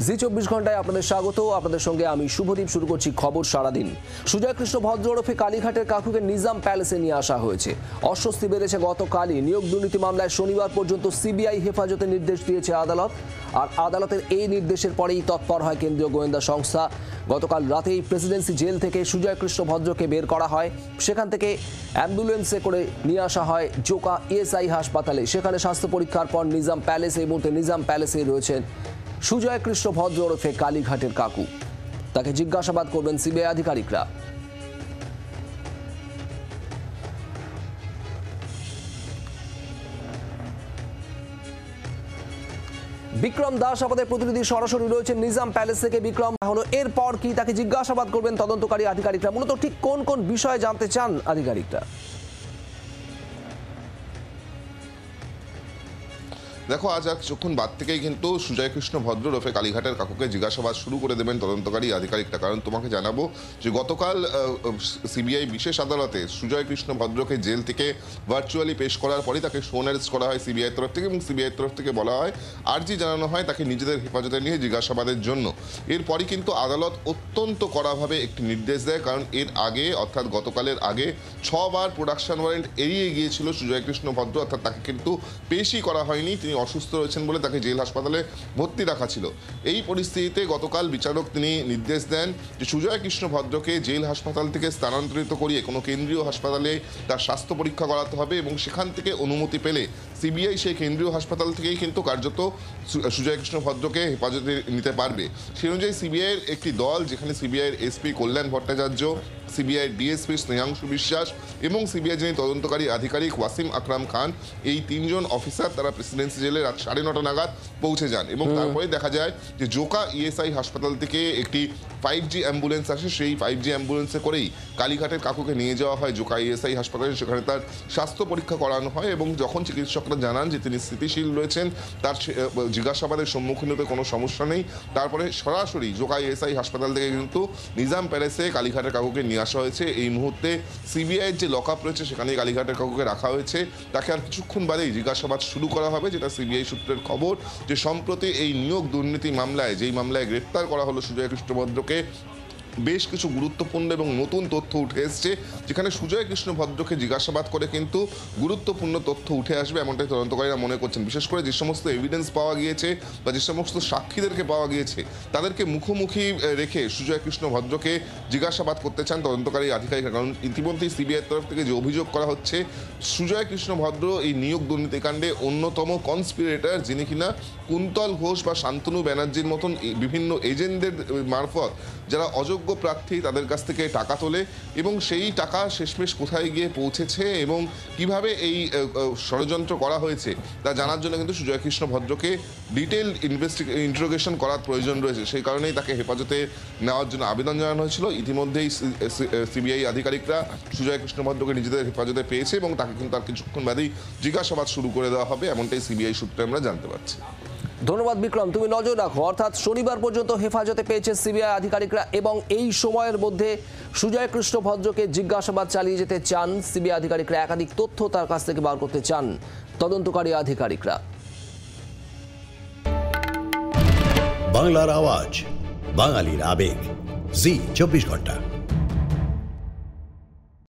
জি 24 ঘন্টায় আপনাদের স্বাগত। আপনাদের সঙ্গে আমি শুভদীপ। শুরু করছি খবর সারাদিন। সুজয় কৃষ্ণ ভদ্র ওরফে কালীঘাটের কাকুকে নিজাম প্যালেসে নিয়ে আসা হয়েছে। অস্বস্তি বেড়েছে গতকালই। নিয়োগ দুর্নীতি মামলায় শনিবার পর্যন্ত সিবিআই হেফাজতে নির্দেশ দিয়েছে আদালত। আর আদালতের এই নির্দেশের পরেই তৎপর হয় কেন্দ্রীয় গোয়েন্দা সংস্থা। গতকাল রাতেই প্রেসিডেন্সি জেল থেকে সুজয় কৃষ্ণ ভদ্রকে বের করা হয়। সেখান থেকে অ্যাম্বুলেন্সে করে নিয়ে আসা হয় জোকা ইএসআই হাসপাতালে। সেখানে স্বাস্থ্য পরীক্ষার পর নিজাম প্যালেসে, এই মুহূর্তে নিজাম প্যালেসেই রয়েছেন সুজয় কৃষ্ণ ভদ্র ওরফে কালীঘাটের কাকু। তাকে জিজ্ঞাসাবাদ করবেন সিবিআই আধিকারিকরা। বিক্রম দাস আমাদের প্রতিনিধি সরাসরি রয়েছে নিজাম প্যালেস থেকে। বিক্রম, হলো এরপর কি তাকে জিজ্ঞাসাবাদ করবেন তদন্তকারী আধিকারিকরা? মূলত ঠিক কোন কোন বিষয়ে জানতে চান আধিকারিকরা? দেখো, আজ আর কিছুক্ষণ বাদ থেকেই কিন্তু সুজয় কৃষ্ণ ভদ্র ওরফে কালীঘাটের কাকুকে জিজ্ঞাসাবাদ শুরু করে দেবেন তদন্তকারী আধিকারিকরা। কারণ তোমাকে জানাবো যে গতকাল সিবিআই বিশেষ আদালতে সুজয় কৃষ্ণ ভদ্রকে জেল থেকে ভার্চুয়ালি পেশ করার পরই তাকে শোন অ্যারেস্ট করা হয় সিবিআইয়ের তরফ থেকে, এবং সিবিআইয়ের তরফ থেকে বলা হয়, আর্জি জানানো হয় তাকে নিজেদের হেফাজতে নিয়ে জিজ্ঞাসাবাদের জন্য। এরপরই কিন্তু আদালত অত্যন্ত কড়াভাবে একটি নির্দেশ দেয়। কারণ এর আগে, অর্থাৎ গতকালের আগে 6 বার প্রোডাকশন ওয়ারেন্ট এড়িয়ে গিয়েছিল সুজয় কৃষ্ণ ভদ্র, অর্থাৎ তাকে কিন্তু পেশই করা হয়নি। তিনি অসুস্থ রয়েছেন বলে তাকে জেল হাসপাতালে ভর্তি রাখা ছিল। এই পরিস্থিতিতে গতকাল বিচারক তিনি নির্দেশ দেন যে সুজয় কৃষ্ণ ভদ্রকে জেল হাসপাতাল থেকে স্থানান্তরিত করিয়ে কোনো কেন্দ্রীয় হাসপাতালে তার স্বাস্থ্য পরীক্ষা করাতে হবে, এবং সেখান থেকে অনুমতি পেলে সিবিআই সেই কেন্দ্রীয় হাসপাতাল থেকেই কিন্তু কার্যত সুজয় কৃষ্ণ ভদ্রকে হেফাজতে নিতে পারবে। সেই অনুযায়ী সিবিআইয়ের একটি দল, যেখানে সিবিআইয়ের এসপি কল্যাণ ভট্টাচার্য, সিবিআইয়ের ডিএসপি স্নেহাংশু বিশ্বাস এবং সিবিআই যিনি তদন্তকারী আধিকারিক ওয়াসিম আকরাম খান, এই 3 জন অফিসার তারা প্রেসিডেন্সি জেলে রাত 9:30 নাগাদ পৌঁছে যান। এবং তারপরে দেখা যায় যে জোকা ইএসআই হাসপাতাল থেকে একটি 5G অ্যাম্বুলেন্স আসে। সেই 5G অ্যাম্বুলেন্সে করেই কালীঘাটের কাকুকে নিয়ে যাওয়া হয় জোকা ইএসআই হাসপাতালে। সেখানে তার স্বাস্থ্য পরীক্ষা করানো হয়, এবং যখন চিকিৎসকরা জানান যে তিনি স্থিতিশীল রয়েছেন, তার জিজ্ঞাসাবাদের সম্মুখীন হতে কোনো সমস্যা নেই, তারপরে সরাসরি জোকা ইএসআই হাসপাতাল থেকে কিন্তু নিজাম প্যালেসে কালীঘাটের কাকুকে নিয়ে আসা হয়েছে। এই মুহূর্তে সিবিআইয়ের যে লকআপ রয়েছে সেখানেই কালীঘাটের কাকুকে রাখা হয়েছে। তাকে আর কিছুক্ষণ বাদেই জিজ্ঞাসাবাদ শুরু করা হবে, যেটা সিবিআই সূত্রের খবর। যে সম্প্রতি এই নিয়োগ দুর্নীতি মামলায়, যেই মামলায় গ্রেফতার করা হলো সুজয় কৃষ্ণ ভদ্রকে, বেশ কিছু গুরুত্বপূর্ণ এবং নতুন তথ্য উঠে এসছে, যেখানে সুজয় কৃষ্ণ ভদ্রকে জিজ্ঞাসাবাদ করে কিন্তু গুরুত্বপূর্ণ তথ্য উঠে আসবে, এমনটাই তদন্তকারীরা মনে করছেন। বিশেষ করে যে সমস্ত এভিডেন্স পাওয়া গিয়েছে বা যে সমস্ত সাক্ষীদেরকে পাওয়া গিয়েছে, তাদেরকে মুখোমুখি রেখে সুজয় কৃষ্ণ ভদ্রকে জিজ্ঞাসাবাদ করতে চান তদন্তকারী আধিকারিকরা। কারণ ইতিমধ্যেই সিবিআইয়ের তরফ থেকে যে অভিযোগ করা হচ্ছে, সুজয় কৃষ্ণ ভদ্র এই নিয়োগ দুর্নীতিকাণ্ডে অন্যতম কনস্পিরেটর, যিনি কিনা কুন্তল ঘোষ বা শান্তনু ব্যানার্জির মতন বিভিন্ন এজেন্টদের মারফত যারা অযোগ্য প্রার্থী তাদের কাছ থেকে টাকা তোলে, এবং সেই টাকা শেষমেশ কোথায় গিয়ে পৌঁছেছে এবং কিভাবে এই ষড়যন্ত্র করা হয়েছে তা জানার জন্য কিন্তু সুজয় কৃষ্ণ ভদ্রকে ডিটেল ইন্টারোগেশন করার প্রয়োজন রয়েছে। সেই কারণেই তাকে হেফাজতে নেওয়ার জন্য আবেদন জানানো হয়েছিল। ইতিমধ্যেই সিবিআই আধিকারিকরা সুজয় কৃষ্ণ ভদ্রকে নিজেদের হেফাজতে পেয়েছে, এবং তাকে কিন্তু আর কিছুক্ষণ বাদেই জিজ্ঞাসাবাদ শুরু করে দেওয়া হবে, এমনটাই সিবিআই সূত্রে আমরা জানতে পারছি। ধন্যবাদ বিক্রম, তুমি নজর রাখো। অর্থাৎ শনিবার পর্যন্ত হেফাজতে পেয়েছে সিবিআই আধিকারিকরা, এবং এই সময়ের মধ্যে সুজয় কৃষ্ণ ভদ্রকে জিজ্ঞাসাবাদ চালিয়ে যেতে চান সিবিআই আধিকারিকরা। একাধিক তথ্য তার কাছ থেকে বার করতে চান তদন্তকারী আধিকারিকরা। বাংলার আওয়াজ, বাঙালির আবেগ, জি 24 ঘন্টা।